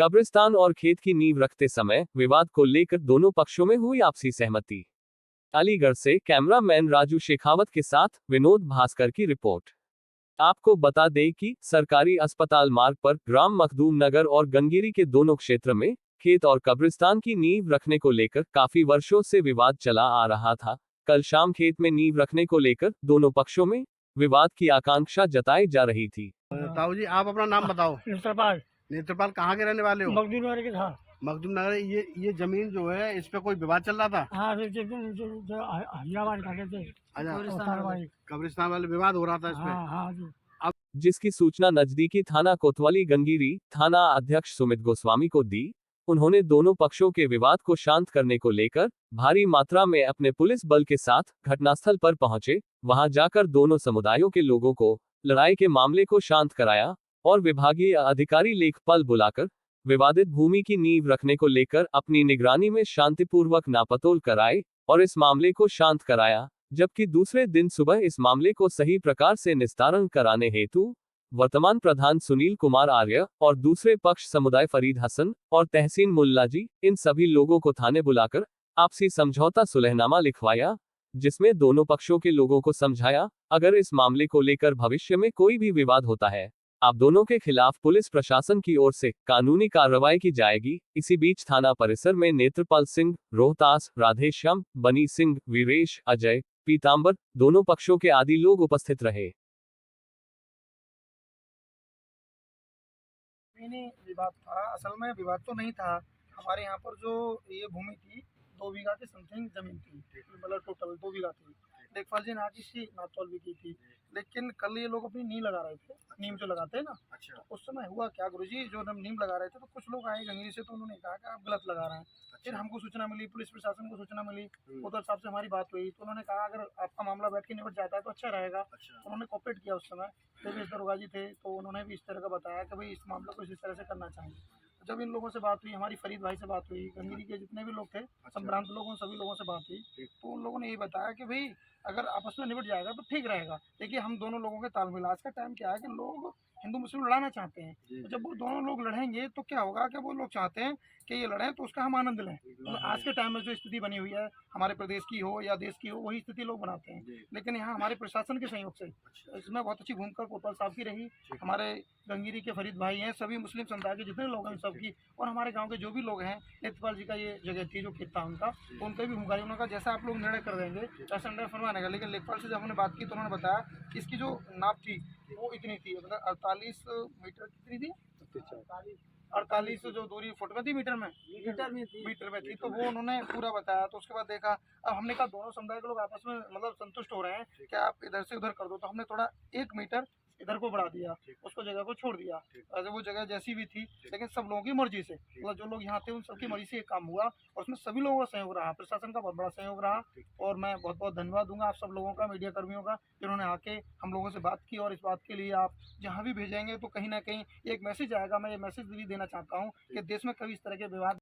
कब्रिस्तान और खेत की नींव रखते समय विवाद को लेकर दोनों पक्षों में हुई आपसी सहमति। अलीगढ़ से कैमरामैन राजू शेखावत के साथ विनोद भास्कर की रिपोर्ट। आपको बता दें कि सरकारी अस्पताल मार्ग पर ग्राम मखदूम नगर और गंगीरी के दोनों क्षेत्र में खेत और कब्रिस्तान की नींव रखने को लेकर काफी वर्षों से विवाद चला आ रहा था। कल शाम खेत में नींव रखने को लेकर दोनों पक्षों में विवाद की आकांक्षा जताई जा रही थी। ताऊ जी, आप अपना नाम बताओ। नेत्रपाल नेत्रपाल, कहाँ के रहने वाले हो? मखदूम नगर के था। मखदूम नगर। ये जमीन जो है, इस पे कोई विवाद चल रहा था? हाँ, जो हमलावर करते थे। अच्छा, कब्रिस्तान वाले विवाद हो रहा था इस पे। हाँ हाँ जी। जिसकी सूचना नजदीकी थाना कोतवाली गंगीरी थाना अध्यक्ष सुमित गोस्वामी को दी। उन्होंने दोनों पक्षों के विवाद को शांत करने को लेकर भारी मात्रा में अपने पुलिस बल के साथ घटनास्थल पर पहुंचे। वहां जाकर दोनों समुदायों के लोगों को लड़ाई के मामले को शांत कराया और विभागीय अधिकारी लेखपाल बुलाकर विवादित भूमि की नींव रखने को लेकर अपनी निगरानी में शांतिपूर्वक नापतोल कराए और इस मामले को शांत कराया। जबकि दूसरे दिन सुबह इस मामले को सही प्रकार से निस्तारण कराने हेतु वर्तमान प्रधान सुनील कुमार आर्य और दूसरे पक्ष समुदाय फरीद हसन और तहसीन मुल्ला जी, इन सभी लोगों को थाने बुलाकर आपसी समझौता सुलहनामा लिखवाया, जिसमें दोनों पक्षों के लोगों को समझाया अगर इस मामले को लेकर भविष्य में कोई भी विवाद होता है, आप दोनों के खिलाफ पुलिस प्रशासन की ओर से कानूनी कार्रवाई की जाएगी। इसी बीच थाना परिसर में नेत्रपाल सिंह, रोहतास, राधेश्याम, बनी सिंह, वीरेश, अजय, पीतांबर, दोनों पक्षों के आदि लोग उपस्थित रहे। नहीं, विवाद था। असल में विवाद तो नहीं था। हमारे यहाँ पर जो ये भूमि थी, 2 बीघा के समथिंग ज़मीन थी, मतलब टोटल 2 बीघा थी। लेखपाल जी ने आके इसकी नापतोल भी की थी, लेकिन कल ये लोग अपनी नींव लगा रहे थे। नींव जो लगाते हैं ना, तो उस समय हुआ क्या गुरुजी, जो हम नींव लगा रहे थे तो कुछ लोग आए गंगीरी से, तो उन्होंने कहा कि आप गलत लगा रहे हैं। फिर हमको सूचना मिली, पुलिस प्रशासन को सूचना मिली, उधर साहब से हमारी बात हुई, तो उन्होंने कहा अगर आपका मामला बैठ के निपट जाता है तो अच्छा रहेगा। तो उन्होंने कोऑपरेट किया उस समय। देवेश दरोगा जी थे, तो उन्होंने भी इस तरह का बताया कि भाई इस मामले को इस तरह से करना चाहिए। तो जब इन लोगों से बात हुई, हमारी फरीद भाई से बात हुई, गंगीरी के जितने भी लोग थे, संभ्रांत लोगों सभी लोगों से बात हुई, तो उन लोगों ने ये बताया कि भाई अगर आपस में निपट जाएगा तो ठीक रहेगा। देखिए, हम दोनों लोगों के तालमेल, आज का टाइम क्या है कि लोग हिंदू मुस्लिम लड़ाना चाहते हैं, तो जब वो दोनों लोग लड़ेंगे तो क्या होगा कि वो लोग चाहते हैं कि ये लड़ें तो उसका हम आनंद लें। तो आज के टाइम में जो स्थिति बनी हुई है, हमारे प्रदेश की हो या देश की हो, वही स्थिति लोग बनाते हैं। लेकिन यहाँ हमारे प्रशासन के सहयोग से इसमें बहुत अच्छी भूमिका कोतवाल साहब की रही। हमारे गंगीरी के फरीद भाई हैं, सभी मुस्लिम समुदाय के जितने लोग हैं सबकी, और हमारे गांव के जो भी लोग हैं, नेत्रपाल जी का ये जगह थी जो खेत था उनका, तो उनका भी भूमिका। उन्होंने कहा जैसा आप लोग निर्णय कर देंगे वैसा निर्णय फरमाने का। लेकिन लेखपाल से जब हमने बात की तो उन्होंने बताया कि इसकी जो नाप थी वो इतनी थी, मतलब 48 मीटर, कितनी थी, 48 जो दूरी फुट में थी, मीटर में थी, तो वो उन्होंने पूरा बताया। तो उसके बाद देखा, अब हमने कहा दोनों समुदाय के लोग आपस में मतलब संतुष्ट हो रहे हैं कि आप इधर से उधर कर दो, तो हमने थोड़ा 1 मीटर इधर को बढ़ा दिया, उसको जगह को छोड़ दिया। अगर वो जगह जैसी भी थी, लेकिन सब लोगों की मर्जी से, मतलब जो लोग यहाँ थे उन सबकी मर्जी से ये काम हुआ, और उसमें सभी लोगों का सहयोग रहा, प्रशासन का बहुत बड़ा सहयोग रहा। और मैं बहुत बहुत धन्यवाद दूंगा आप सब लोगों का, मीडिया कर्मियों का, जिन्होंने आके हम लोगों से बात की। और इस बात के लिए आप जहाँ भी भेजेंगे तो कहीं ना कहीं एक मैसेज आएगा। मैं ये मैसेज भी देना चाहता हूँ कि देश में कभी इस तरह के विवाद